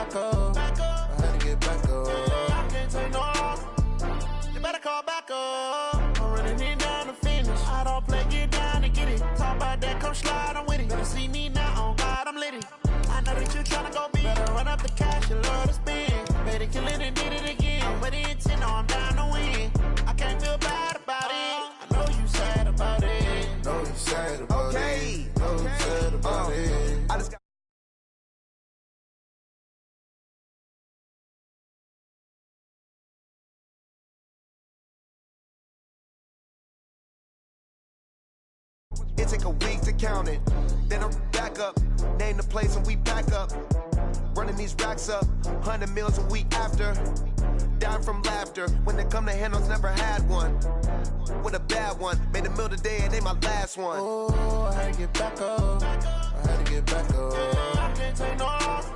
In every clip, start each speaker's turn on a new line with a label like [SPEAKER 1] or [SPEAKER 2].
[SPEAKER 1] back up. I had to get back up. I can't take no loss. You better call back up. I'm running it down to finish. I don't play, get down and get it. Talk about that, come slide, I'm with it. Better see me now, on God, I'm litty. I know that you tryna go big. Better run up the cash, you love to spend. Better kill it and did it again. I'm with the intent, no, I'm down to win. I can't feel bad about it. I know you sad about it. Know you sad about it. Know you sad about it. I just got
[SPEAKER 2] It take a week to count it. Then I'm back up. Name the place and we pack up. Running these racks up. 100 meals a week after. Down from laughter. When they come to handles, never had one. With a bad one. Made a meal today and they my last one.
[SPEAKER 1] Oh, I had to get back up. I had to get back up. I can't take no loss.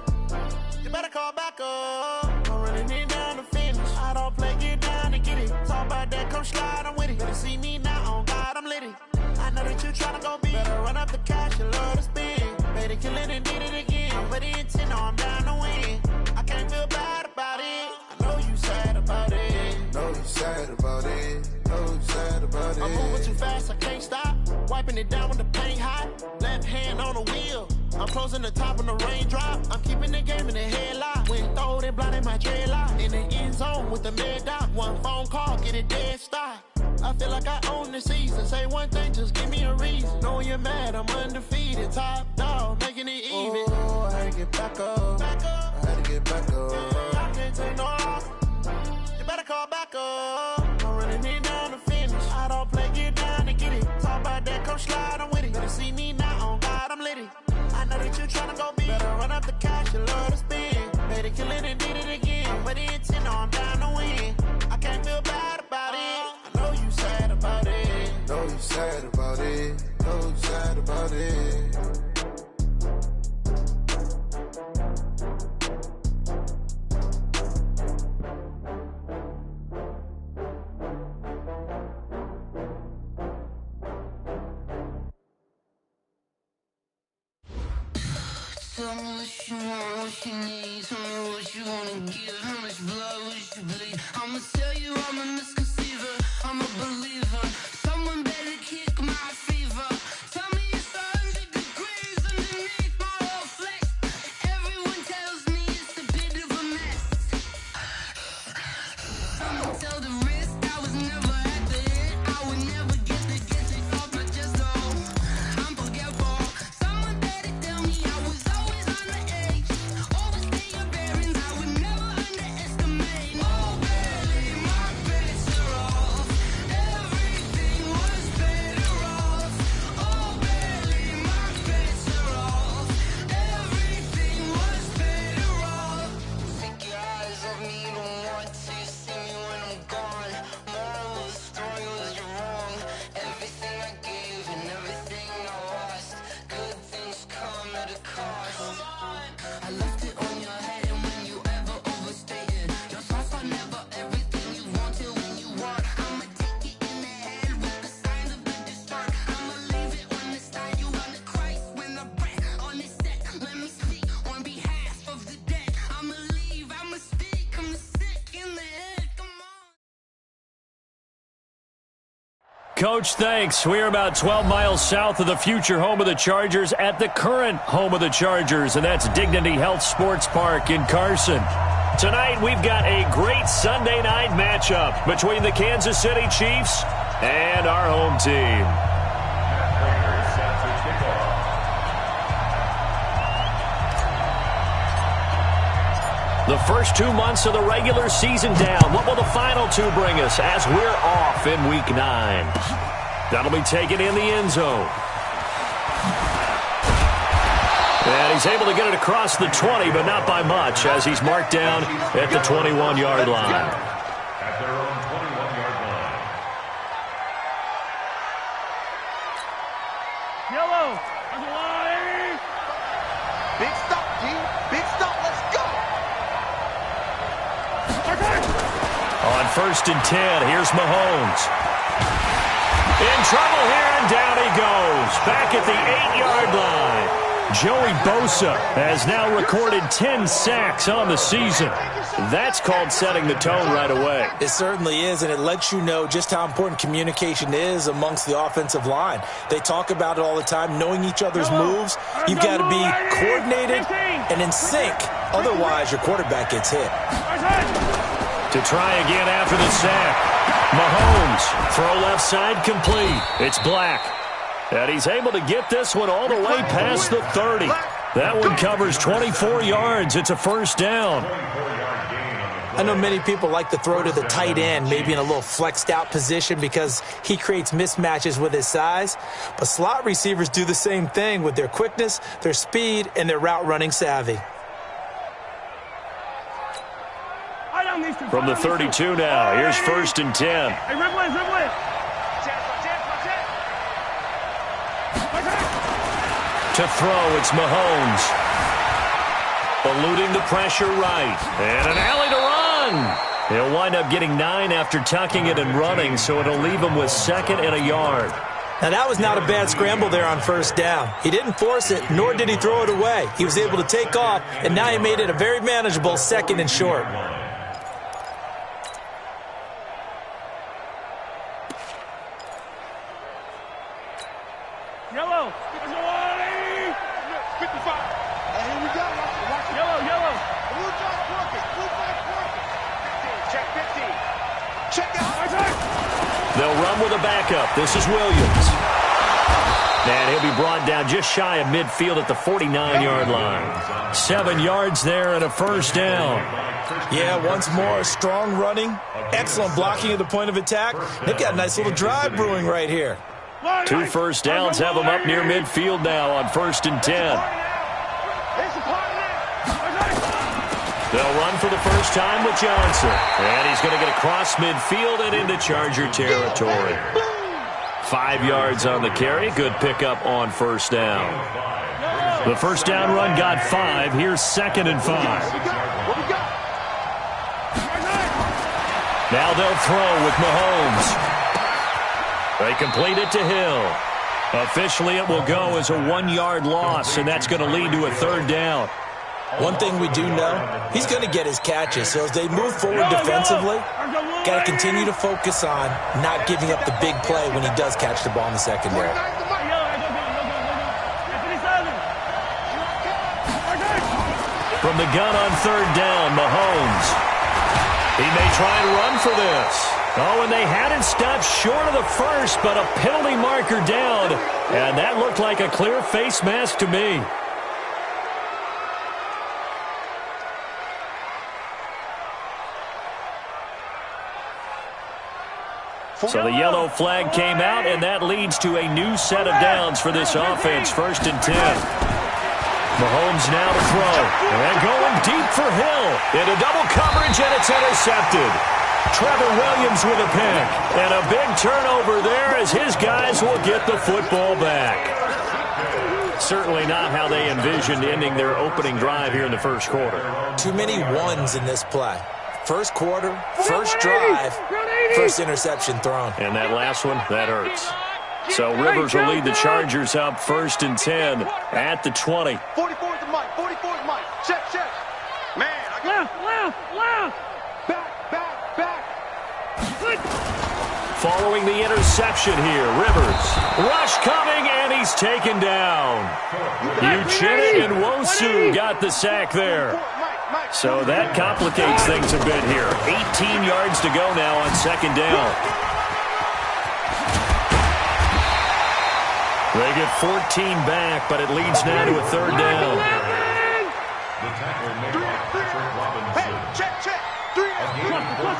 [SPEAKER 1] You better call back up. I'm running it down to finish. I don't play, get down and get it. Talk about that, come slide, I'm with it. Better see me now, on God, I'm litty. I know that you tryna go big. Better run up the cash, you love to spend. Better kill it and did it again. I'm with the intent, no, I'm down to win. I can't feel bad about it. I know you sad about it. Know you sad about it. Know you sad about it. I'm moving too fast, I can't stop. Wiping it down when the paint hot. Left hand on the wheel. I'm closing the top when the raindrop. I'm keeping the game in the headlock. When throw it blind in my dreadlock. In the end zone with the mid dot. One phone call, get it dead stop. I feel like I own the season. Say one thing, just give me a reason. Knowing you're mad, I'm undefeated. Top dog, making it even. Oh, I had to get back up. I had to get back up. I can't take no loss. You better call back up. I'm running it down to finish. I don't play, get down and get it. Talk about that, come slide, I'm with it. Better see me now, on God, I'm litty. I know that you tryna go big. Better run up the cash, you love to spend. Better kill it and did it again. I'm with the intent, no, I'm down to win. I can't feel bad about it. I know you sad about it. Know you sad about it. Know you sad about it.
[SPEAKER 3] Tell me what you want, what you need. Tell me what you wanna give. How much blood would you bleed? I'ma tell you I'm a misconceiver. I'm a believer. Someone better kick my fever. Tell me it's 100 degrees underneath my whole flesh. Everyone tells me it's a bit of a mess. I'ma tell the risk I was never at the end. I would never get it off my chest though. I'm forgetful. Someone better tell me I was always on the edge. Overstay your bearings, I would never underestimate. Oh baby, my bets are off. Everything was better off. Oh baby, my bets are off. Everything was better off. Take your eyes off me, don't want to see me when I'm gone. Moral of the story was you're wrong. Everything I gave and everything I lost. Good things come at a cost. I left it on your head and when you ever overstated. Your thoughts are never everything you wanted when you want. I'ma take it in the head with the signs of the distort. I'ma leave it on the side. You on the Christ when the breath on this set. Let me speak on behalf of the dead. I'ma leave, I'ma speak. I'm sick in the head. Come on.
[SPEAKER 4] Coach, thanks. We are about 12 miles south of the future home of the Chargers at the current home of the Chargers, and that's Dignity Health Sports Park in Carson. Tonight, we've got a great Sunday night matchup between the Kansas City Chiefs and our home team. The first 2 months of the regular season down. What will the final two bring us as we're off in Week 9? That'll be taken in the end zone. And he's able to get it across the 20, but not by much, as he's marked down at the 21-yard line.
[SPEAKER 5] At their own 21-yard line.
[SPEAKER 6] Yellow, on the line.
[SPEAKER 2] Big stop, G. Big stop. Let's go.
[SPEAKER 4] On 1st and 10, here's Mahomes. In trouble here, and down he goes. Back at the 8-yard line. Joey Bosa has now recorded 10 sacks on the season. That's called setting the tone right away.
[SPEAKER 7] It certainly is, and it lets you know just how important communication is amongst the offensive line. They talk about it all the time, knowing each other's moves. You've got to be coordinated and in sync. Otherwise, your quarterback gets hit.
[SPEAKER 4] To try again after the sack. Mahomes, throw left side complete. It's Black. And he's able to get this one all the way past the 30. That one covers 24 yards. It's a first down.
[SPEAKER 7] I know many people like to throw to the tight end, maybe in a little flexed out position because he creates mismatches with his size. But slot receivers do the same thing with their quickness, their speed, and their route running savvy.
[SPEAKER 4] From the 32 now, here's 1st and 10.
[SPEAKER 6] Hey, Red.
[SPEAKER 4] To throw, it's Mahomes. Eluding the pressure right. And an alley to run. He'll wind up getting 9 after tucking it and running, so it'll leave him with 2nd and a yard.
[SPEAKER 7] Now, that was not a bad scramble there on 1st down. He didn't force it, nor did he throw it away. He was able to take off, and now he made it a very manageable 2nd and short.
[SPEAKER 6] Yellow. 55.
[SPEAKER 8] And here we go. Watch it.
[SPEAKER 6] Yellow.
[SPEAKER 8] Blue flag working. Blue flag working. 15. Check 15. Check out.
[SPEAKER 4] They'll run with a backup. This is Williams. And he'll be brought down just shy of midfield at the 49-yard line. 7 yards there and a first down.
[SPEAKER 7] Yeah, once more, strong running, excellent blocking at the point of attack. They've got a nice little drive brewing right here.
[SPEAKER 4] 2 first downs have them up near midfield now on 1st and 10. They'll run for the first time with Johnson. And he's going to get across midfield and into Charger territory. 5 yards on the carry. Good pickup on 1st down. The first down run got 5. Here's 2nd and 5. Now they'll throw with Mahomes. They complete it to Hill. Officially, it will go as a 1-yard loss, and that's going to lead to a 3rd down.
[SPEAKER 7] One thing we do know, he's going to get his catches. So as they move forward defensively, got to continue to focus on not giving up the big play when he does catch the ball in the secondary.
[SPEAKER 4] From the gun on 3rd down, Mahomes. He may try and run for this. Oh, and they had it stopped short of the first, but a penalty marker down. And that looked like a clear face mask to me. So the yellow flag came out, and that leads to a new set of downs for this offense. 1st and 10. Mahomes now to throw. And going deep for Hill. Into double coverage, and it's intercepted. Trevor Williams with a pick. And a big turnover there as his guys will get the football back. Certainly not how they envisioned ending their opening drive here in the first quarter.
[SPEAKER 7] Too many ones in this play. First quarter, first drive, first interception thrown.
[SPEAKER 4] And that last one, that hurts. So Rivers will lead the Chargers up 1st and 10 at the 20.
[SPEAKER 8] 44 is the mic. 44 is the mic. Check. Man, I got
[SPEAKER 6] Left.
[SPEAKER 8] back.
[SPEAKER 4] Following the interception here, Rivers. Rush coming, and he's taken down. Uchenna and Nwosu got the sack there. So that complicates things a bit here. 18 yards to go now on 2nd down. They get 14 back, but it leads now to a 3rd down.
[SPEAKER 5] The tackle made by Patrick Robinson.
[SPEAKER 8] Hey, check. 3
[SPEAKER 5] yards.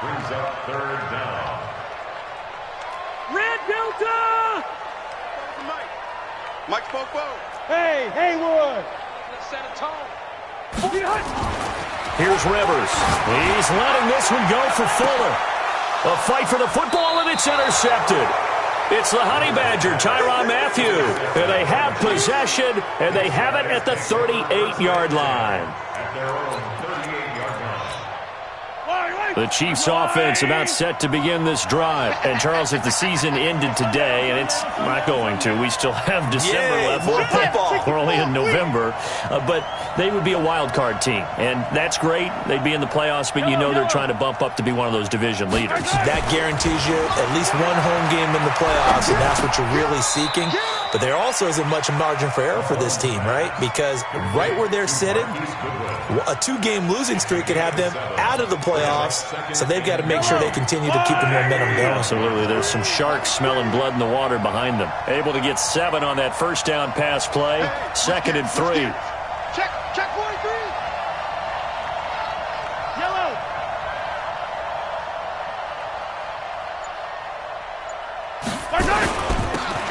[SPEAKER 5] Brings up 3rd down.
[SPEAKER 6] Red Delta!
[SPEAKER 8] Mike spoke.
[SPEAKER 6] Hey, Haywood!
[SPEAKER 8] Let's set a tone.
[SPEAKER 4] Here's Rivers. He's letting this one go for Fuller. A fight for the football, and it's intercepted. It's the Honey Badger, Tyrann Mathieu. And they have possession, and they have it at the 38-yard line.
[SPEAKER 5] At their own 38-yard line.
[SPEAKER 4] The Chiefs offense about set to begin this drive. And, Charles, if the season ended today, and it's not going to, we still have December left.
[SPEAKER 7] More football.
[SPEAKER 4] We're only in November. But they would be a wild card team. And that's great. They'd be in the playoffs, but you know they're trying to bump up to be one of those division leaders.
[SPEAKER 7] That guarantees you at least one home game in the playoffs, and that's what you're really seeking. But there also isn't much margin for error for this team, right? Because right where they're sitting, a 2-game losing streak could have them out of the playoffs, so they've got to make sure they continue to keep the momentum going.
[SPEAKER 4] Absolutely. There's some sharks smelling blood in the water behind them. Able to get 7 on that first down pass play. 2nd and 3.
[SPEAKER 8] Check 43. Yellow.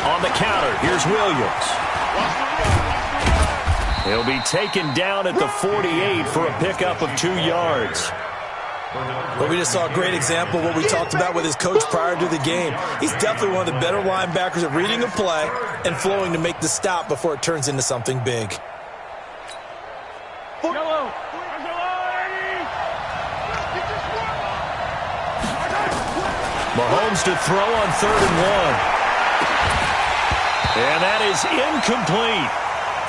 [SPEAKER 4] On the counter, here's Williams. He'll be taken down at the 48 for a pickup of 2 yards.
[SPEAKER 7] Well, we just saw a great example of what we talked about with his coach prior to the game. He's definitely one of the better linebackers at reading a play and flowing to make the stop before it turns into something big.
[SPEAKER 6] Yellow.
[SPEAKER 4] Mahomes to throw on 3rd and 1. And that is incomplete.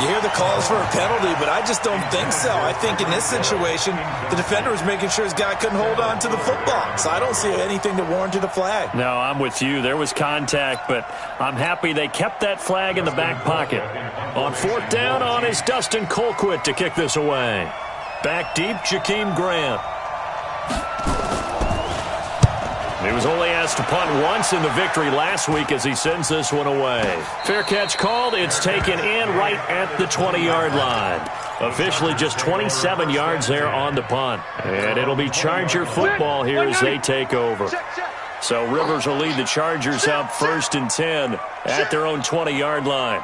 [SPEAKER 7] You hear the calls for a penalty, but I just don't think so. I think in this situation, the defender was making sure his guy couldn't hold on to the football. So I don't see anything that warranted a flag.
[SPEAKER 4] No, I'm with you. There was contact, but I'm happy they kept that flag in the back pocket. On 4th down on is Dustin Colquitt to kick this away. Back deep, Jakeem Grant. He was only asked to punt once in the victory last week as he sends this one away. Fair catch called. It's taken in right at the 20-yard line. Officially just 27 yards there on the punt. And it'll be Charger football here as they take over. So Rivers will lead the Chargers up 1st and 10 at their own 20-yard line.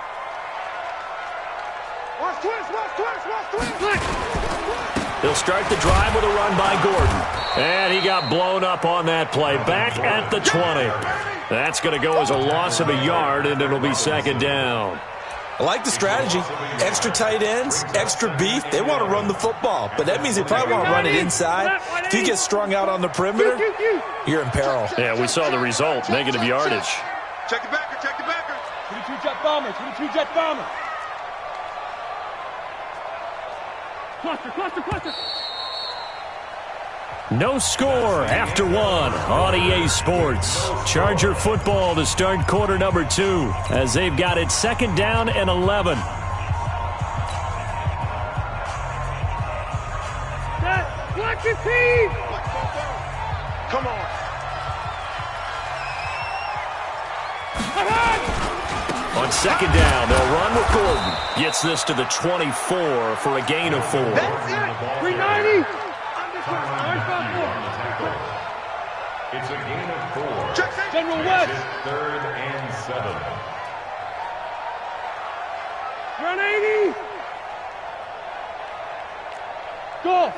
[SPEAKER 4] He'll start the drive with a run by Gordon. And he got blown up on that play. Back at the 20. That's going to go as a loss of a yard, and it'll be 2nd down.
[SPEAKER 7] I like the strategy. Extra tight ends, extra beef. They want to run the football, but that means they probably want to run it inside. If you get strung out on the perimeter, you're in peril.
[SPEAKER 4] Yeah, we saw the result. Negative yardage.
[SPEAKER 8] Check the backer, check the backer.
[SPEAKER 6] 22 jet bombers, 22 jet bombers. Cluster.
[SPEAKER 4] No score after 1 on EA Sports. Charger football to start quarter number 2 as they've got it 2nd down and 11.
[SPEAKER 6] Watch your team.
[SPEAKER 8] Come on.
[SPEAKER 4] On 2nd down, they'll run with Gordon. Gets this to the 24 for a gain of 4.
[SPEAKER 6] 390.
[SPEAKER 5] It's a gain of 4.
[SPEAKER 6] General West.
[SPEAKER 5] 3rd and 7.
[SPEAKER 6] Run 80. Go.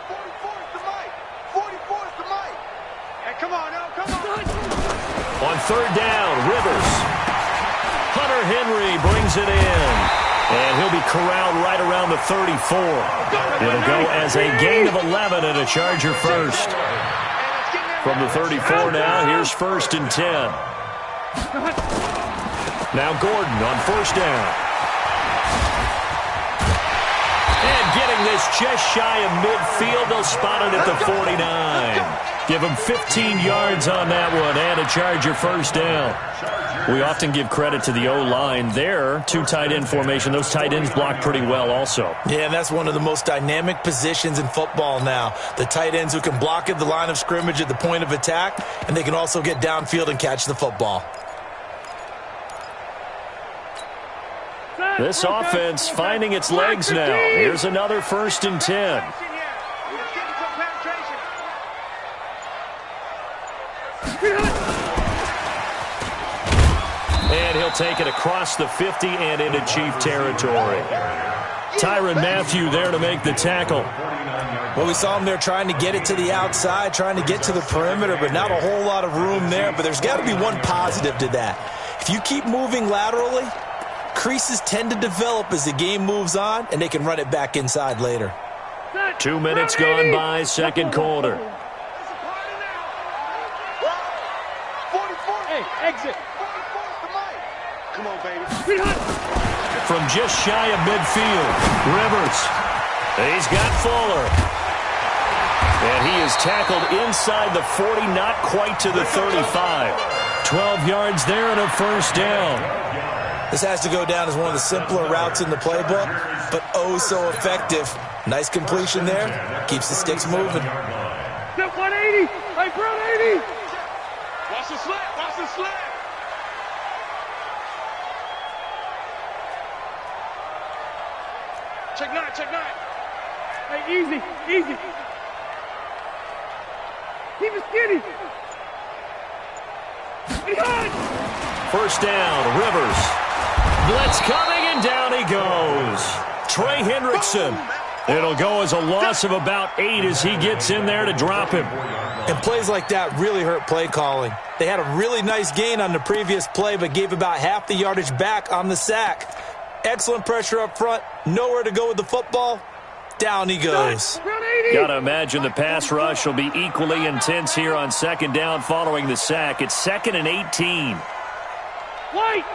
[SPEAKER 8] 44 is the mic. 44 is the mic. Hey, come on now, come on.
[SPEAKER 4] On 3rd down, Rivers. Hunter Henry brings it in. And he'll be corralled right around the 34. It'll go as a gain of 11 and a Charger first. From the 34 now, here's 1st and 10. Now Gordon on 1st down. And getting this just shy of midfield, they'll spot it at the 49. Give him 15 yards on that one and a Charger 1st down. We often give credit to the O-line there. 2 tight end formation. Those tight ends block pretty well also.
[SPEAKER 7] Yeah, and that's one of the most dynamic positions in football now. The tight ends who can block at the line of scrimmage at the point of attack, and they can also get downfield and catch the football.
[SPEAKER 4] This offense finding its legs now. Here's another 1st and 10. And he'll take it across the 50 and into Chief territory. Tyrann Mathieu there to make the tackle.
[SPEAKER 7] Well, we saw him there trying to get it to the outside, trying to get to the perimeter, but not a whole lot of room there. But there's got to be one positive to that. If you keep moving laterally, creases tend to develop as the game moves on, and they can run it back inside later.
[SPEAKER 4] 2 minutes gone by, 2nd quarter.
[SPEAKER 6] Hey, exit.
[SPEAKER 8] Come on, baby.
[SPEAKER 4] From just shy of midfield, Rivers. He's got Fuller. And he is tackled inside the 40, not quite to the 35. 12 yards there and a first down.
[SPEAKER 7] This has to go down as one of the simpler routes in the playbook, but oh so effective. Nice completion there. Keeps the sticks moving.
[SPEAKER 6] Step 180. Hey, front 80.
[SPEAKER 8] Watch the slap. Watch the slap.
[SPEAKER 6] Check 9, check 9. Hey, easy, easy. Keep it skinny. Behind.
[SPEAKER 4] First down, Rivers. Blitz coming, and down he goes. Trey Hendrickson. It'll go as a loss of about 8 as he gets in there to drop him.
[SPEAKER 7] And plays like that really hurt play calling. They had a really nice gain on the previous play, but gave about half the yardage back on the sack. Excellent pressure up front. Nowhere to go with the football. Down he goes.
[SPEAKER 4] Got to imagine the pass rush will be equally intense here on second down following the sack. It's 2nd and 18.
[SPEAKER 6] White.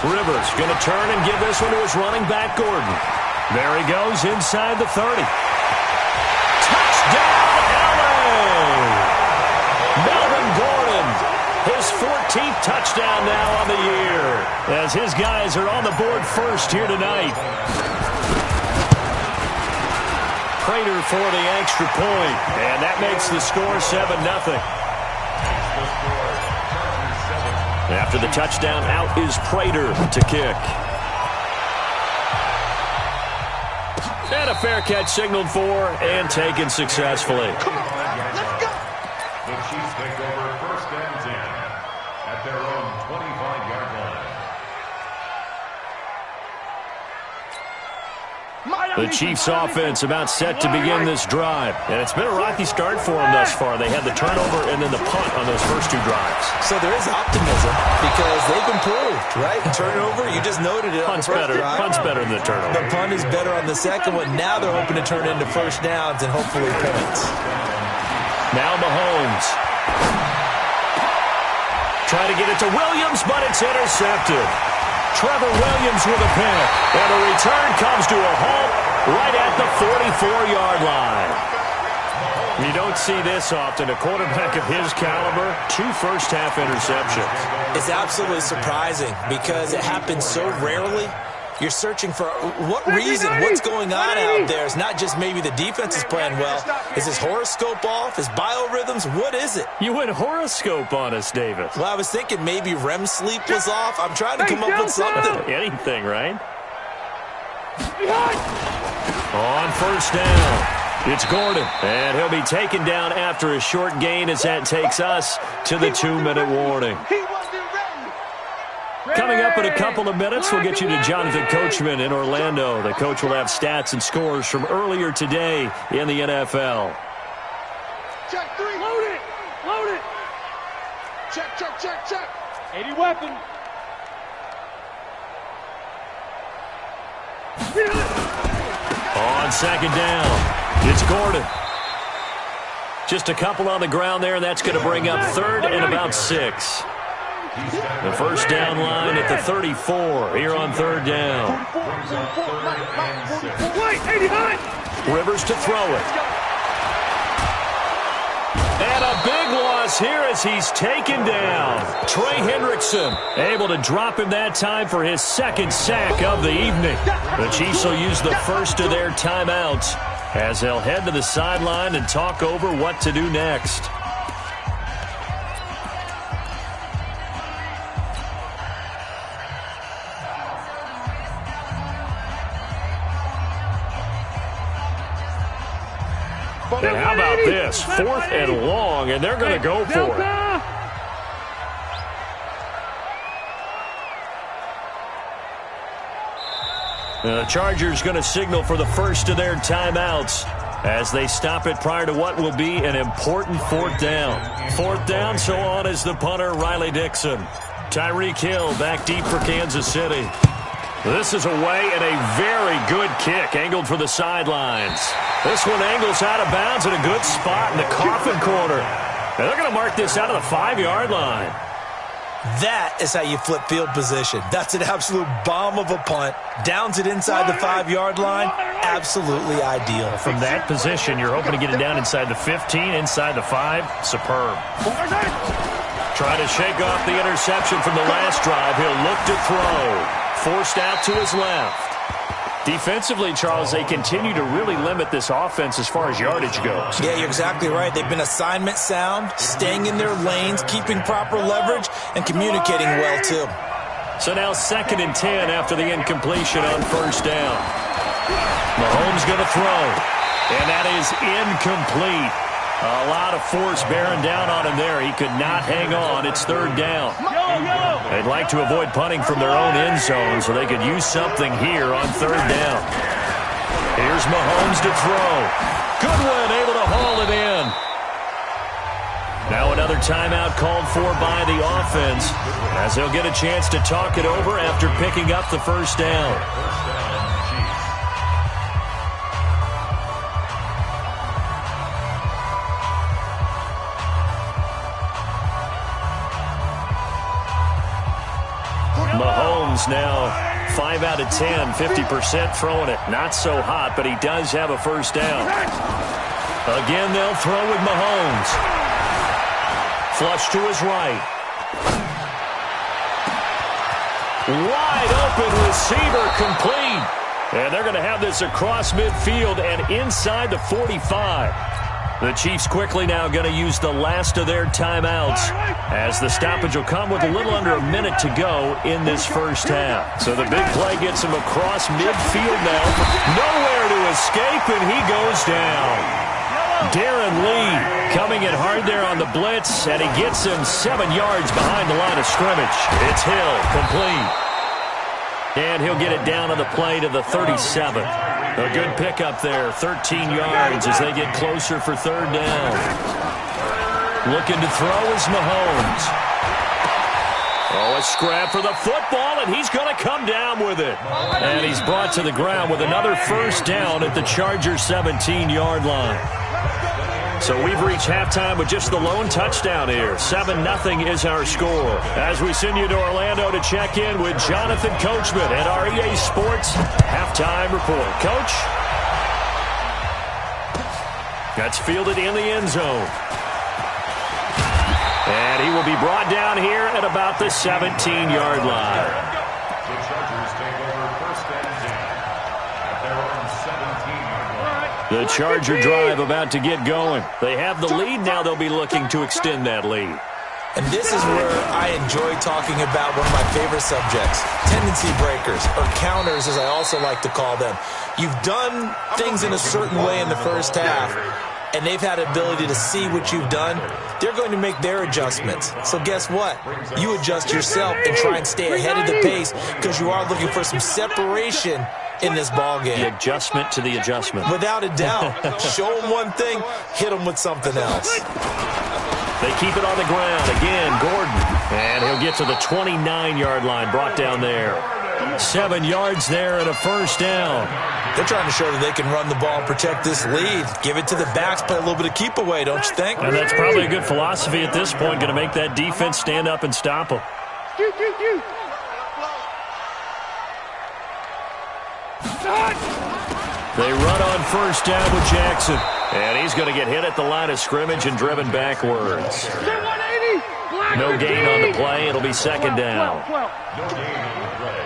[SPEAKER 4] Rivers going to turn and give this one to his running back, Gordon. There he goes inside the 30. Touchdown, LA! Melvin Gordon, his 14th touchdown now on the year, as his guys are on the board first here tonight. Prater for the extra point, and that makes the score 7-0. After the touchdown, out is Prater to kick. And a fair catch signaled for and taken successfully.
[SPEAKER 8] Come on, let's go.
[SPEAKER 5] The Chiefs take over 1st and 10 at their own 25-yard line.
[SPEAKER 4] The Chiefs' offense about set to begin this drive. And it's been a rocky start for them thus far. They had the turnover and then the punt on those first 2 drives.
[SPEAKER 7] So there is optimism because they've improved, right? Turnover, you just noted it on the first drive.
[SPEAKER 4] Punt's better than the turnover.
[SPEAKER 7] The punt is better on the second one. Now they're hoping to turn into first downs and hopefully points.
[SPEAKER 4] Now Mahomes. Trying to get it to Williams, but it's intercepted. Trevor Williams with a pick. And the return comes to a halt right at the 44-yard line. You don't see this often. A quarterback of his caliber, 2 first-half interceptions.
[SPEAKER 7] It's absolutely surprising because it happens so rarely. You're searching for what reason, what's going on out there. It's not just maybe the defense is playing well. Is his horoscope off? His biorhythms? What is it?
[SPEAKER 4] You went horoscope on us, Davis.
[SPEAKER 7] Well, I was thinking maybe REM sleep was off. I'm trying to come up with something.
[SPEAKER 4] Anything, right? On first down, it's Gordon. And he'll be taken down after a short gain as that takes us to the 2-minute warning. Coming up in a couple of minutes, we'll get you to Jonathan Coachman in Orlando. The coach will have stats and scores from earlier today in the NFL.
[SPEAKER 8] Check 3. Load it. Load it. Check, check, check, check.
[SPEAKER 6] 80 weapon.
[SPEAKER 4] On second down, it's Gordon. Just a couple on the ground there, and that's going to bring up 3rd and about 6. The first down line at the 34 here on 3rd down. Rivers to throw it. And a big loss here as he's taken down. Trey Hendrickson able to drop him that time for his 2nd sack of the evening. The Chiefs will use the first of their timeouts as they'll head to the sideline and talk over what to do next. And how about this? 4th and long, and they're going to go for it. The Chargers going to signal for the first of their timeouts as they stop it prior to what will be an important 4th down. 4th down, so on is the punter, Riley Dixon. Tyreek Hill back deep for Kansas City. This is away and a very good kick, angled for the sidelines. This one angles out of bounds in a good spot in the coffin corner. And they're going to mark this out of the 5-yard line.
[SPEAKER 7] That is how you flip field position. That's an absolute bomb of a punt. Downs it inside the 5-yard line. Absolutely ideal.
[SPEAKER 4] From that position, you're hoping to get it down inside the 15, inside the 5. Superb. Trying to shake off the interception from the last drive. He'll look to throw. Forced out to his left. Defensively, Charles, they continue to really limit this offense as far as yardage goes.
[SPEAKER 7] Yeah, you're exactly right. They've been assignment sound, staying in their lanes, keeping proper leverage, and communicating well, too.
[SPEAKER 4] So now 2nd and 10 after the incompletion on first down. Mahomes going to throw, and that is incomplete. A lot of force bearing down on him there. He could not hang on. It's 3rd down. They'd like to avoid punting from their own end zone so they could use something here on 3rd down. Here's Mahomes to throw. Goodwin able to haul it in. Now another timeout called for by the offense as they'll get a chance to talk it over after picking up the first down. Mahomes now 5 out of 10, 50% throwing it. Not so hot, but he does have a first down. Again, they'll throw with Mahomes. Flush to his right. Wide open receiver complete. And they're going to have this across midfield and inside the 45. The Chiefs quickly now going to use the last of their timeouts as the stoppage will come with a little under a minute to go in this first half. So the big play gets him across midfield now. Nowhere to escape, and he goes down. Darren Lee coming in hard there on the blitz, and he gets him 7 yards behind the line of scrimmage. It's Hill, complete. And he'll get it down on the play to the 37. A good pickup there, 13 yards as they get closer for 3rd down. Looking to throw is Mahomes. Oh, a scrap for the football, and he's going to come down with it. And he's brought to the ground with another first down at the Chargers' 17-yard line. So we've reached halftime with just the lone touchdown here. 7-0 is our score. As we send you to Orlando to check in with Jonathan Coachman at our EA Sports Halftime Report. Coach? That's fielded in the end zone. And he will be brought down here at about the 17-yard line.
[SPEAKER 5] The Chargers take over 1st and 10 at their own 17-yard line.
[SPEAKER 4] The Charger drive about to get going. They have the lead. Now they'll be looking to extend that lead.
[SPEAKER 7] And this is where I enjoy talking about one of my favorite subjects, tendency breakers, or counters as I also like to call them. You've done things in a certain way in the first half, and they've had the ability to see what you've done. They're going to make their adjustments. So guess what? You adjust yourself and try and stay ahead of the pace because you are looking for some separation in this ball game.
[SPEAKER 4] The adjustment to the adjustment.
[SPEAKER 7] Without a doubt. Show them one thing, hit them with something else.
[SPEAKER 4] They keep it on the ground. Again, Gordon. And he'll get to the 29-yard line, brought down there. 7 yards there and a first down.
[SPEAKER 7] They're trying to show that they can run the ball and protect this lead. Give it to the backs, play a little bit of keep away, don't you think?
[SPEAKER 4] And that's probably a good philosophy at this point, going to make that defense stand up and stop them. They run on first down with Jackson. And he's going to get hit at the line of scrimmage and driven backwards. No gain on the play. It'll be 2nd down.
[SPEAKER 5] No gain on the play.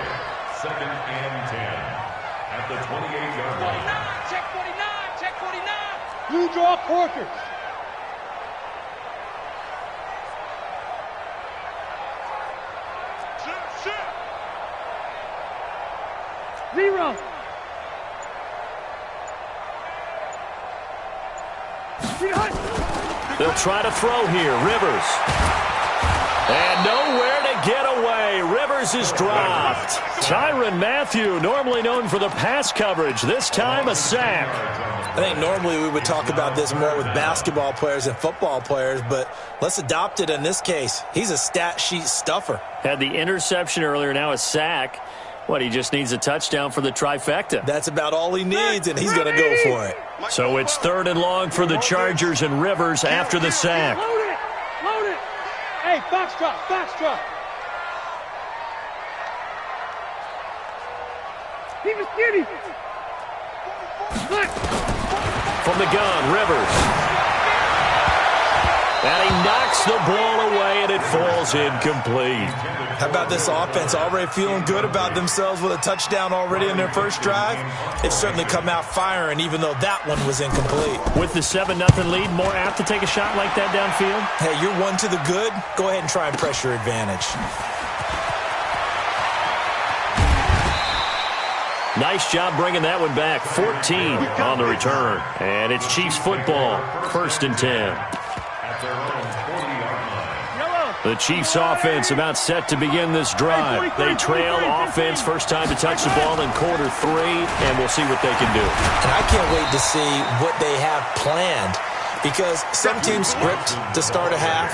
[SPEAKER 5] 2nd and 10 at the 28-yard line.
[SPEAKER 6] Check 49. Blue draw Porter. Zero.
[SPEAKER 4] They'll try to throw here. Rivers. And nowhere to get away. Rivers is dropped. Tyrann Mathieu, normally known for the pass coverage. This time a sack.
[SPEAKER 7] I think normally we would talk about this more with basketball players and football players, but let's adopt it in this case. He's a stat sheet stuffer.
[SPEAKER 4] Had the interception earlier, now a sack. What, he just needs a touchdown for the trifecta.
[SPEAKER 7] That's about all he needs, and he's going to go for it.
[SPEAKER 4] So it's 3rd and long for the Chargers, and Rivers after the sack.
[SPEAKER 6] Load it! Load it! Hey, foxtrot, foxtrot! Keep it skinny!
[SPEAKER 4] From the gun, Rivers. And he knocks the ball away, and it falls incomplete.
[SPEAKER 7] How about this offense already feeling good about themselves with a touchdown already in their first drive? They've certainly come out firing, even though that one was incomplete.
[SPEAKER 4] With the 7-0 lead, more apt to take a shot like that downfield?
[SPEAKER 7] Hey, you're one to the good. Go ahead and try and press your advantage.
[SPEAKER 4] Nice job bringing that one back. 14 on the return. And it's Chiefs football. 1st and 10. The Chiefs offense about set to begin this drive. They trail offense, first time to touch the ball in quarter 3, and we'll see what they can do.
[SPEAKER 7] And I can't wait to see what they have planned, because some teams script to start a half.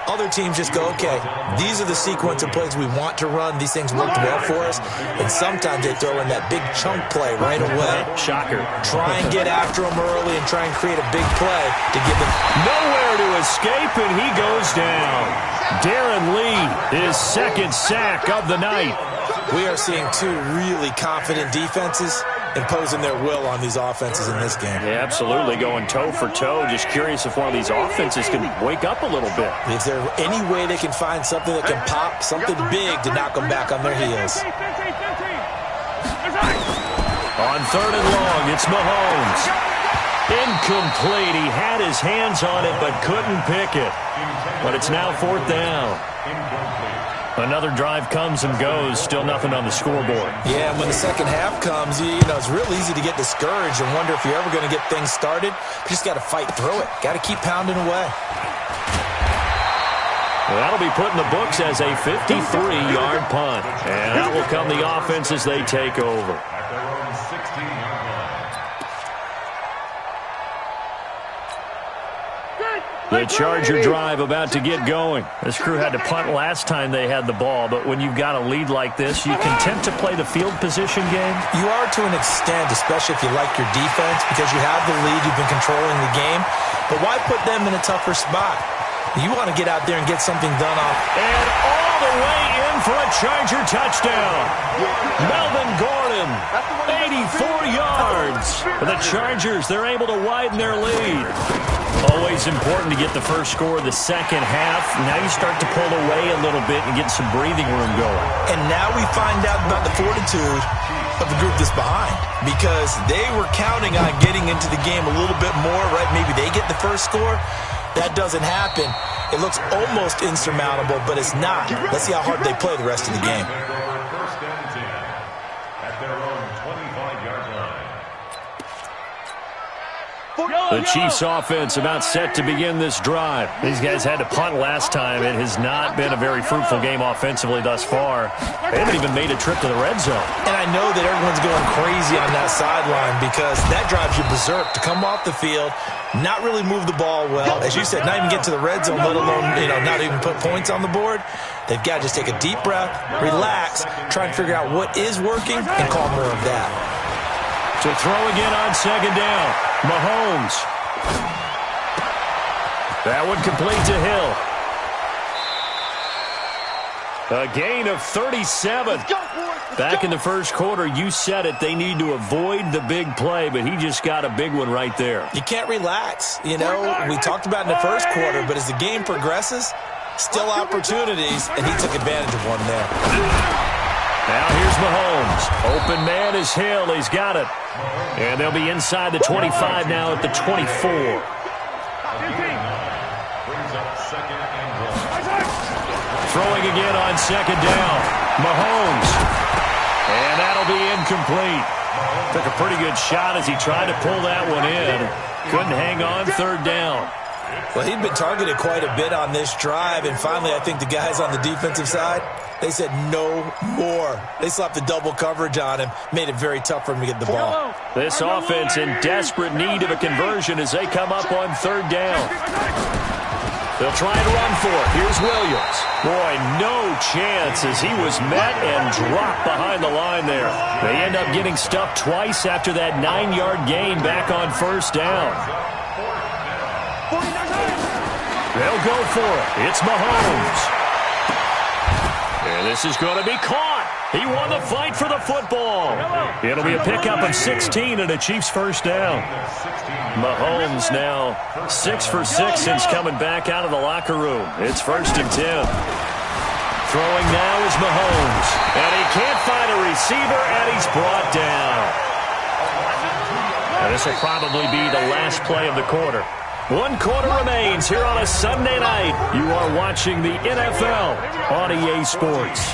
[SPEAKER 7] Other teams just go, okay, these are the sequence of plays we want to run. These things worked well for us. And sometimes they throw in that big chunk play right away.
[SPEAKER 4] Shocker.
[SPEAKER 7] Try and get after them early and try and create a big play to give them
[SPEAKER 4] nowhere to escape, and he goes down. Darren Lee, his 2nd sack of the night.
[SPEAKER 7] We are seeing 2 really confident defenses imposing their will on these offenses in this game.
[SPEAKER 4] Yeah, absolutely, going toe for toe. Just curious if one of these offenses can wake up a little bit.
[SPEAKER 7] Is there any way they can find something that can pop, something big to knock them back on their heels?
[SPEAKER 4] On 3rd and long, it's Mahomes. Incomplete. He had his hands on it but couldn't pick it. But it's now 4th down. Another drive comes and goes, still nothing on the scoreboard.
[SPEAKER 7] Yeah, and when the second half comes, you know, it's real easy to get discouraged and wonder if you're ever going to get things started. You just got to fight through it. Got to keep pounding away.
[SPEAKER 4] Well, that'll be put in the books as a 53-yard punt. And that will come the offense as they take over. The Charger drive about to get going. This crew had to punt last time they had the ball, but when you've got a lead like this, you content to play the field position game?
[SPEAKER 7] You are to an extent, especially if you like your defense, because you have the lead, you've been controlling the game. But why put them in a tougher spot? You want to get out there and get something done on.
[SPEAKER 4] And all the way in for a Charger touchdown. Melvin Gordon, 84 yards. For the Chargers, they're able to widen their lead. Always important to get the first score of the second half. Now you start to pull away a little bit and get some breathing room going.
[SPEAKER 7] And now we find out about the fortitude of the group that's behind, because they were counting on getting into the game a little bit more, right? Maybe they get the first score. That doesn't happen. It looks almost insurmountable, but it's not. Let's see how hard they play the rest of the game.
[SPEAKER 4] The Chiefs offense about set to begin this drive. These guys had to punt last time. It has not been a very fruitful game offensively thus far. They haven't even made a trip to the red zone.
[SPEAKER 7] And I know that everyone's going crazy on that sideline, because that drives you berserk to come off the field, not really move the ball well. As you said, not even get to the red zone, let alone, not even put points on the board. They've got to just take a deep breath, relax, try and figure out what is working, and call more of that.
[SPEAKER 4] To throw again on second down, Mahomes. That one complete to Hill. A gain of 37. Back in the first quarter, you said it, they need to avoid the big play, but he just got a big one right there.
[SPEAKER 7] You can't relax. We talked about in the first quarter, but as the game progresses, still opportunities, and he took advantage of one there.
[SPEAKER 4] Now here's Mahomes. Open man is Hill. He's got it. And they'll be inside the 25 now at the 24. Throwing again on second down. Mahomes. And that'll be incomplete. Took a pretty good shot as he tried to pull that one in. Couldn't hang on third down.
[SPEAKER 7] Well, he'd been targeted quite a bit on this drive, and finally I think the guys on the defensive side, they said no more. They slapped the double coverage on him, made it very tough for him to get the ball.
[SPEAKER 4] This offense in desperate need of a conversion as they come up on third down. They'll try and run for it. Here's Williams. Boy, no chance as he was met and dropped behind the line there. They end up getting stuffed twice after that 9-yard gain back on first down. They'll go for it. It's Mahomes. And this is going to be caught. He won the fight for the football. It'll be a pickup of 16 and a Chiefs first down. Mahomes now 6 for 6 since coming back out of the locker room. It's 1st and 10. Throwing now is Mahomes. And he can't find a receiver, and he's brought down. And this will probably be the last play of the quarter. 1 quarter remains here on a Sunday night. You are watching the NFL on EA Sports.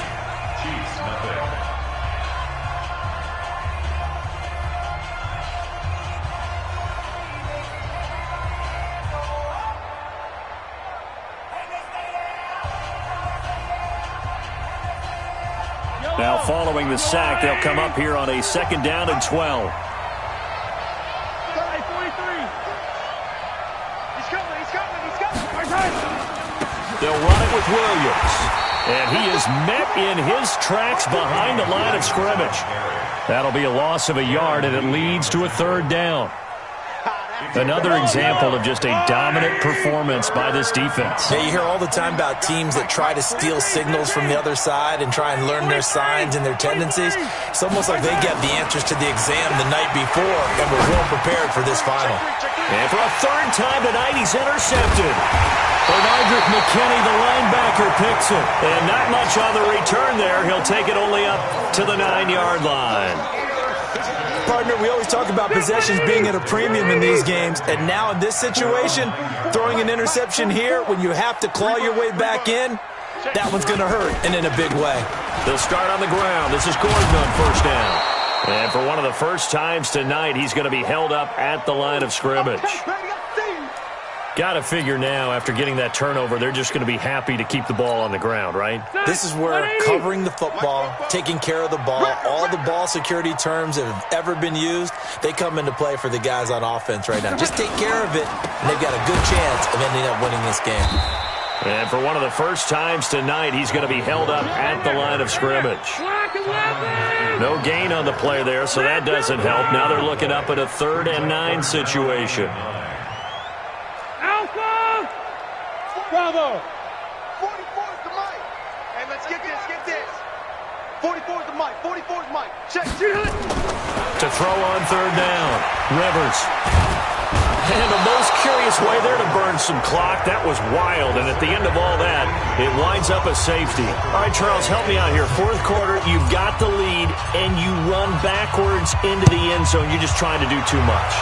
[SPEAKER 4] Now following the sack, they'll come up here on a 2nd down and 12. They'll run it with Williams. And he is met in his tracks behind the line of scrimmage. That'll be a loss of a yard, and it leads to a 3rd down. Another example of just a dominant performance by this defense.
[SPEAKER 7] Yeah, you hear all the time about teams that try to steal signals from the other side and try and learn their signs and their tendencies. It's almost like they get the answers to the exam the night before and were well prepared for this final.
[SPEAKER 4] And for a 3rd time tonight, he's intercepted. Bernardrick McKinney, the linebacker, picks it. And not much on the return there. He'll take it only up to the 9-yard line.
[SPEAKER 7] Partner, we always talk about possessions being at a premium in these games, and now in this situation, throwing an interception here when you have to claw your way back in, that one's going to hurt, and in a big way.
[SPEAKER 4] They'll start on the ground. This is Gordon on 1st down. And for one of the first times tonight, he's going to be held up at the line of scrimmage. Got to figure now, after getting that turnover, they're just going to be happy to keep the ball on the ground, right?
[SPEAKER 7] This is where covering the football, taking care of the ball, all the ball security terms that have ever been used, they come into play for the guys on offense right now. Just take care of it, and they've got a good chance of ending up winning this game.
[SPEAKER 4] And for one of the first times tonight, he's going to be held up at the line of scrimmage. No gain on the play there, so that doesn't help. Now they're looking up at a 3rd and 9 situation.
[SPEAKER 8] Bravo! 44 is the mic. Hey, let's get this. 44 is the mic. 44 is mic. Check.
[SPEAKER 4] To throw on 3rd down, Rivers. And the most curious way there to burn some clock. That was wild, and at the end of all that, it winds up a safety. All right, Charles, help me out here. 4th quarter, you've got the lead, and you run backwards into the end zone. You're just trying to do too much.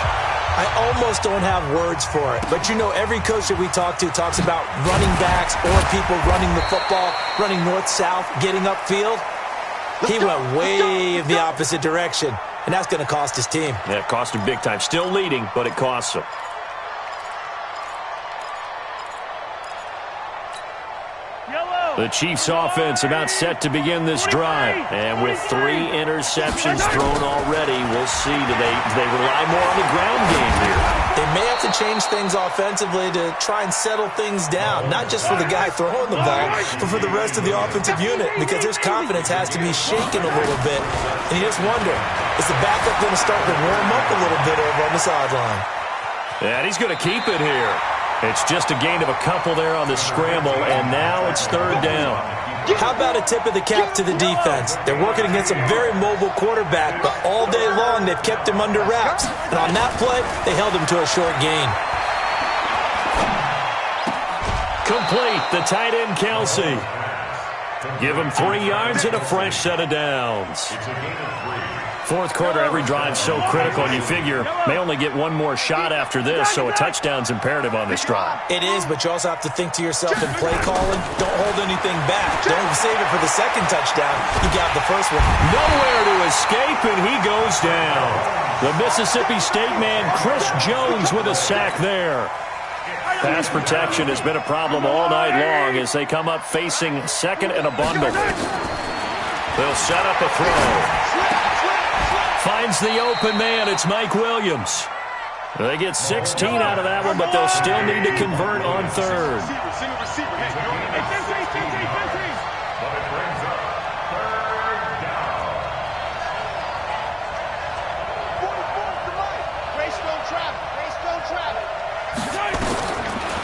[SPEAKER 7] I almost don't have words for it. But, you know, every coach that we talk to talks about running backs or people running the football, running north-south, getting upfield. He went way in the opposite direction, and that's going to cost his team.
[SPEAKER 4] Yeah, it cost him big time. Still leading, but it costs him. The Chiefs offense about set to begin this drive. And with 3 interceptions thrown already, we'll see. Do they rely more on the ground game here?
[SPEAKER 7] They may have to change things offensively to try and settle things down. Not just for the guy throwing the ball, but for the rest of the offensive unit. Because his confidence has to be shaken a little bit. And you just wonder, is the backup going to start to warm up a little bit over on the sideline?
[SPEAKER 4] Yeah, and he's going to keep it here. It's just a gain of a couple there on the scramble, and now it's 3rd down.
[SPEAKER 7] How about a tip of the cap to the defense? They're working against a very mobile quarterback, but all day long they've kept him under wraps. And on that play, they held him to a short gain.
[SPEAKER 4] Complete, the tight end, Kelsey. Give him 3 yards and a fresh set of downs. 4th quarter, every drive's so critical, and you figure may only get one more shot after this, so a touchdown's imperative on this drive.
[SPEAKER 7] It is, but you also have to think to yourself in play calling, don't hold anything back. Don't save it for the 2nd touchdown. You got the first one.
[SPEAKER 4] Nowhere to escape, and he goes down. The Mississippi State man, Chris Jones, with a sack there. Pass protection has been a problem all night long as they come up facing 2nd and a bundle. They'll set up a throw. Finds the open man. It's Mike Williams. They get 16 out of that one, but they'll still need to convert on third.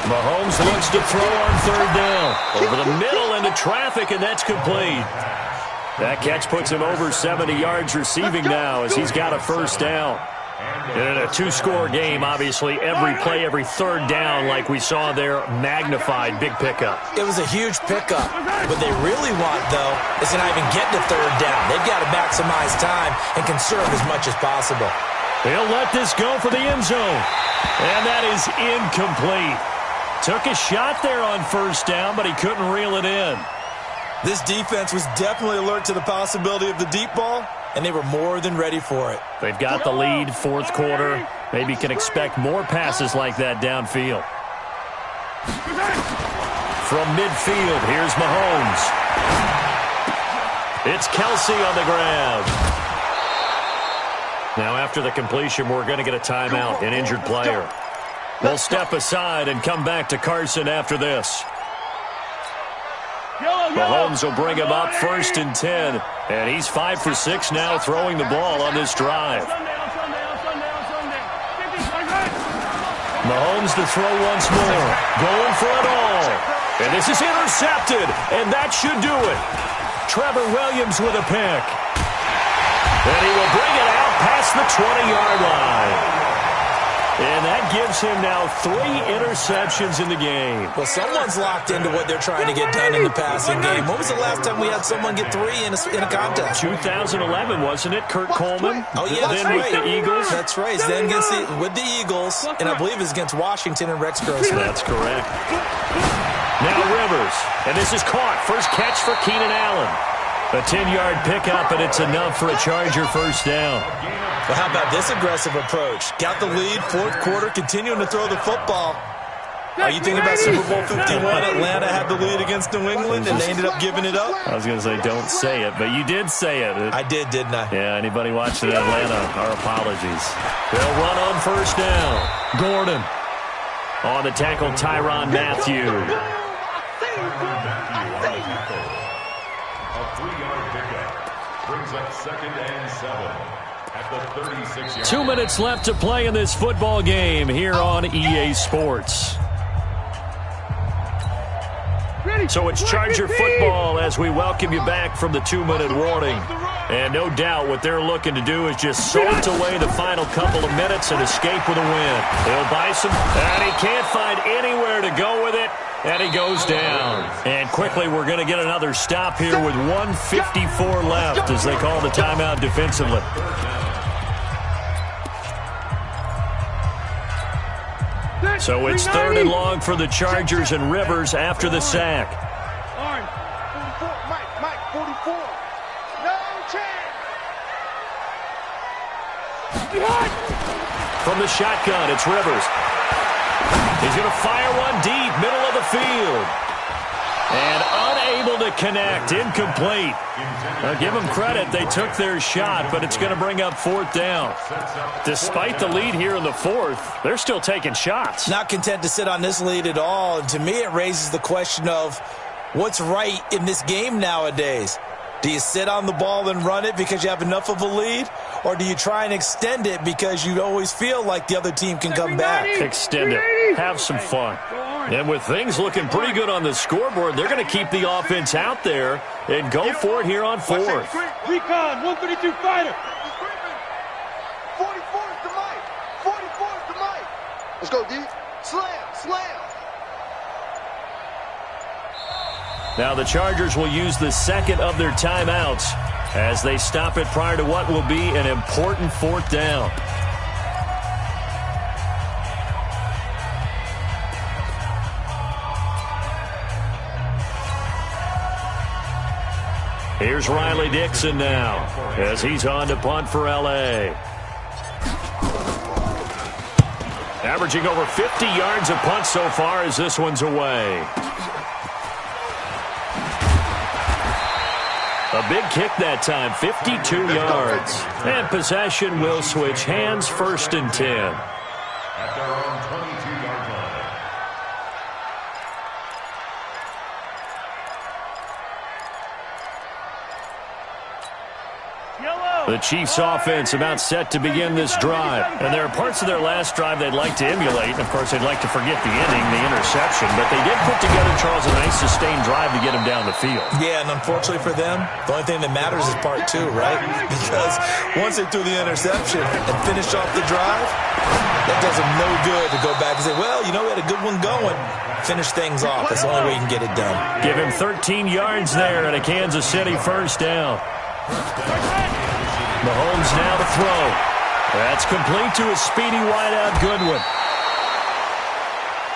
[SPEAKER 4] Mahomes looks to throw on third down. Over the middle into traffic, and that's complete. That catch puts him over 70 yards receiving now as he's got a first down. In a two-score game, obviously, every play, every third down, like we saw there, magnified, big pickup.
[SPEAKER 7] It was a huge pickup. What they really want, though, is to not even get to third down. They've got to maximize time and conserve as much as possible.
[SPEAKER 4] They'll let this go for the end zone. And that is incomplete. Took a shot there on first down, but he couldn't reel it in.
[SPEAKER 7] This defense was definitely alert to the possibility of the deep ball, and they were more than ready for it.
[SPEAKER 4] They've got the lead, fourth quarter. Maybe can expect more passes like that downfield. From midfield, here's Mahomes. It's Kelsey on the grab. Now after the completion, we're going to get a timeout, an injured player. We'll step aside and come back to Carson after this. Mahomes will bring him up 1st and 10. And he's 5 for 6 now throwing the ball on this drive. Mahomes to throw once more. Going for it all. And this is intercepted. And that should do it. Trevor Williams with a pick. And he will bring it out past the 20-yard line. And that gives him now 3 interceptions in the game.
[SPEAKER 7] Well, someone's locked into what they're trying to get done in the passing game. When was the last time we had someone get 3 in a contest?
[SPEAKER 4] 2011, wasn't it? Kurt Coleman.
[SPEAKER 7] Oh, yeah, that's
[SPEAKER 4] then
[SPEAKER 7] right.
[SPEAKER 4] With the Eagles.
[SPEAKER 7] That's right. Then with the Eagles, and I believe it's against Washington and Rex Grossman.
[SPEAKER 4] That's correct. Now Rivers. And this is caught. First catch for Keenan Allen. A 10-yard pickup, and it's enough for a Charger first down.
[SPEAKER 7] Well, how about this aggressive approach? Got the lead, fourth quarter, continuing to throw the football. Are you thinking about Super Bowl 51? Atlanta had the lead against New England, and they ended up giving it up?
[SPEAKER 4] I was going to say, don't say it, but you did say it.
[SPEAKER 7] I did, didn't I?
[SPEAKER 4] Yeah, anybody watching Atlanta, our apologies. They'll run on first down. Gordon on the tackle, Tyrann Mathieu.
[SPEAKER 5] A 3-yard pickup brings up 2nd and 7. At the 36-yard
[SPEAKER 4] 2 minutes left to play in this football game here on EA Sports. So it's Charger football as we welcome you back from the 2-minute warning. And no doubt what they're looking to do is just salt away the final couple of minutes and escape with a win. He'll buy some, and he can't find anywhere to go with it, and he goes down. And quickly we're going to get another stop here with 1:54 left as they call the timeout defensively. So it's 3rd and long for the Chargers and Rivers after the sack.
[SPEAKER 8] 44, Mike, 44. No chance.
[SPEAKER 4] From the shotgun, it's Rivers. He's going to fire one deep, middle of the field. And unable to connect, incomplete. Give them credit, they took their shot, but it's going to bring up 4th down. Despite the lead here in the 4th, they're still taking shots.
[SPEAKER 7] Not content to sit on this lead at all. And to me, it raises the question of what's right in this game nowadays. Do you sit on the ball and run it because you have enough of a lead? Or do you try and extend it because you always feel like the other team can come back?
[SPEAKER 4] Extend it. Have some fun. And with things looking pretty good on the scoreboard, they're going to keep the offense out there and go for it here on 4th.
[SPEAKER 6] Recon, 132 fighter.
[SPEAKER 8] 44 is the mic. 44 is the mic. Let's go, D. Slam.
[SPEAKER 4] Now the Chargers will use the 2nd of their timeouts as they stop it prior to what will be an important 4th down. Here's Riley Dixon now as he's on to punt for L.A. Averaging over 50 yards a punt so far as this one's away. A big kick that time, 52 yards. And possession will switch hands, 1st and 10. The Chiefs offense about set to begin this drive. And there are parts of their last drive they'd like to emulate. Of course, they'd like to forget the inning, the interception. But they did put together, Charles, a nice sustained drive to get them down the field.
[SPEAKER 7] Yeah, and unfortunately for them, the only thing that matters is part two, right? Because once they threw the interception and finished off the drive, that does them no good to go back and say, well, you know, we had a good one going. Finish things off. That's the only way you can get it done. Give him 13 yards there and a Kansas City first down. Mahomes now to throw. That's complete to a speedy wideout Goodwin.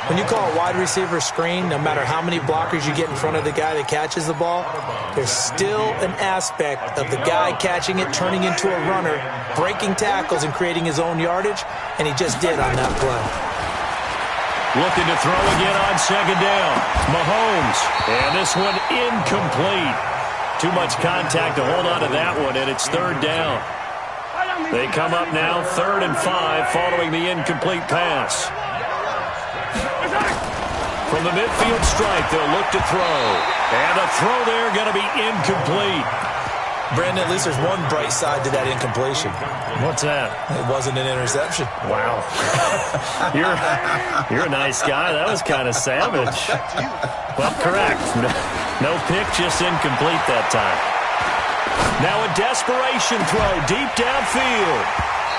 [SPEAKER 7] When you call a wide receiver screen, no matter how many blockers you get in front of the guy that catches the ball, there's still an aspect of the guy catching it, turning into a runner, breaking tackles and creating his own yardage, and he just did on that play.
[SPEAKER 4] Looking to throw again on second down. Mahomes. And this one incomplete. Too much contact to hold on to that one, and it's third down. They come up now 3rd and 5 following the incomplete pass. From the midfield stripe, they'll look to throw. And a throw there going to be incomplete.
[SPEAKER 7] Brandon, at least there's one bright side to that incompletion.
[SPEAKER 4] What's that?
[SPEAKER 7] It wasn't an interception.
[SPEAKER 4] Wow. You're a nice guy. That was kind of savage. Well, correct. No pick, just incomplete that time. Now a desperation throw deep downfield.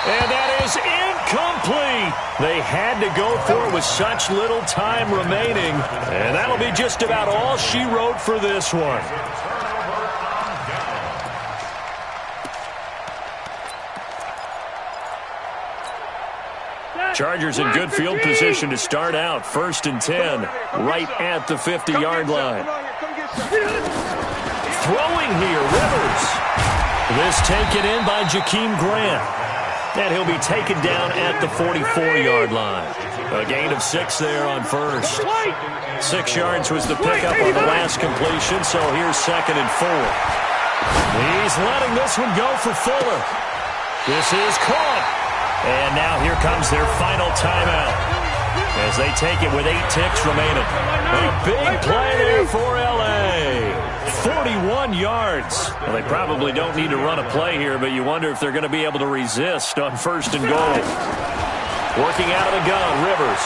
[SPEAKER 4] And that is incomplete. They had to go for it with such little time remaining. And that'll be just about all she wrote for this one. Chargers in good field position to start out. 1st and 10, right at the 50-yard line. Throwing here, Rivers. This taken in by Jakeem Grant. And he'll be taken down at the 44-yard line. A gain of 6 there on first. 6 yards was the pickup on the last completion, so here's 2nd and 4. He's letting this one go for Fuller. This is caught. And now here comes their final timeout as they take it with 8 ticks remaining. A big play there for L.A. 41 yards. Well, they probably don't need to run a play here, but you wonder if they're going to be able to resist on 1st and goal. Working out of the gun, Rivers.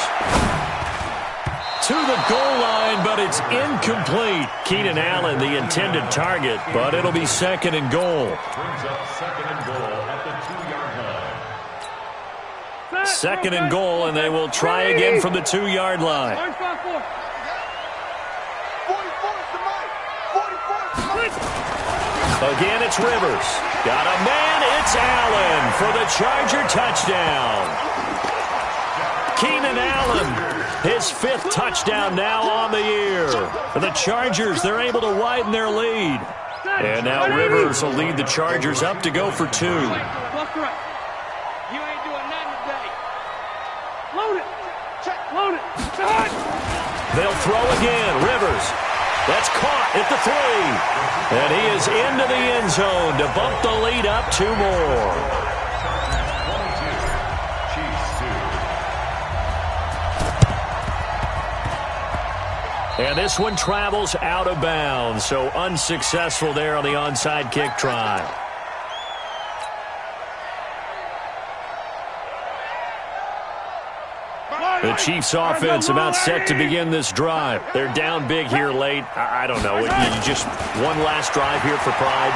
[SPEAKER 4] To the goal line, but it's incomplete. Keenan Allen, the intended target, but it'll be 2nd and goal.
[SPEAKER 5] Brings up 2nd and goal at the 2-yard line.
[SPEAKER 4] 2nd and goal, and they will try again from the 2-yard line. Again, it's Rivers. Got a man, it's Allen for the Charger touchdown. Keenan Allen, his 5th touchdown now on the year. For the Chargers, they're able to widen their lead. And now Rivers will lead the Chargers up to go for 2. They'll throw again. Rivers. That's caught at the 3. And he is into the end zone to bump the lead up 2 more. And this one travels out of bounds, so unsuccessful there on the onside kick try. The Chiefs offense about set to begin this drive. They're down big here late. I don't know. You just one last drive here for pride.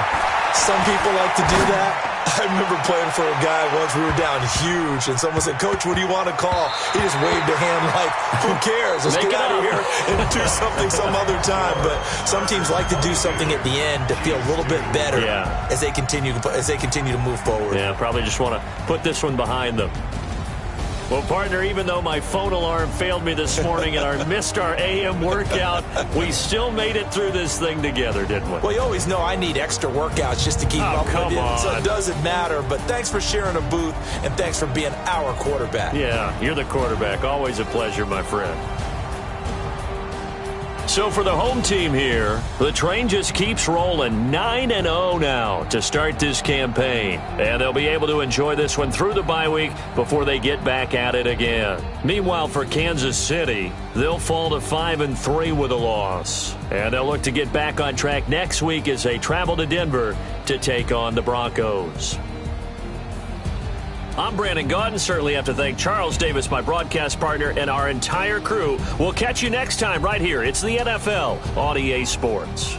[SPEAKER 7] Some people like to do that. I remember playing for a guy once. We were down huge, and someone said, "Coach, what do you want to call?" He just waved a hand like, "Who cares? Let's get out of here and do something some other time." But some teams like to do something at the end to feel a little bit better as they continue to move forward.
[SPEAKER 4] Yeah, probably just want to put this one behind them. Well, partner, even though my phone alarm failed me this morning and I missed our AM workout, we still made it through this thing together, didn't we?
[SPEAKER 7] Well, you always know I need extra workouts just to keep up with you. So it doesn't matter. But thanks for sharing a booth, and thanks for being our quarterback.
[SPEAKER 4] Yeah, you're the quarterback. Always a pleasure, my friend. So for the home team here, the train just keeps rolling 9-0 now to start this campaign. And they'll be able to enjoy this one through the bye week before they get back at it again. Meanwhile, for Kansas City, they'll fall to 5-3 with a loss. And they'll look to get back on track next week as they travel to Denver to take on the Broncos. I'm Brandon Gaudin. Certainly have to thank Charles Davis, my broadcast partner, and our entire crew. We'll catch you next time right here. It's the NFL on EA Sports.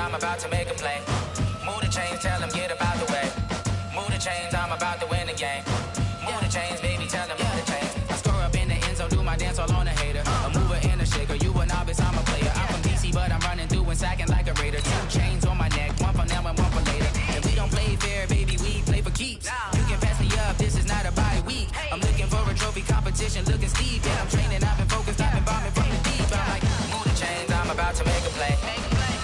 [SPEAKER 9] I'm about to make a play. Move the chains, tell them get up out the way. Move the chains, I'm about to win the game. Move the chains, baby, tell them move the chains. I score up in the end zone, do my dance all on a hater. A mover and a shaker, you a novice, I'm a player. I'm from DC, but I'm running through and sacking like a raider. 2 chains on my neck, one for now and one for later. And we don't play fair, baby, we play for keeps. You can pass me up, this is not a bye week. I'm looking for a trophy competition, looking steep. Yeah, I'm training, I've been focused, I've been bombing from the deep. I'm like, move the chains, I'm about to make a play.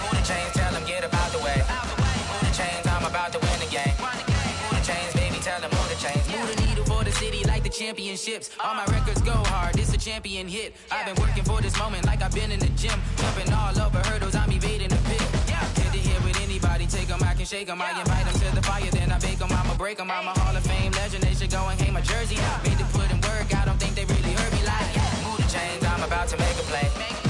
[SPEAKER 9] Move the chains, tell them get up out the way. Move the chains, I'm about to win the game. Move the chains, baby, tell them move the chains. Move the needle for the city like the championships. All my records go hard, this a champion hit. I've been working for this moment like I've been in the gym. Jumping all over hurdles, I'm evading the pit. Head to head with anybody, take them, I can shake them. I invite them to the fire, then I bake them, I'ma break them. I'm a Hall of Fame legend, they should go and hang my jersey. Made to put in work, I don't think they really heard me like, move the chains, I'm about to make a play.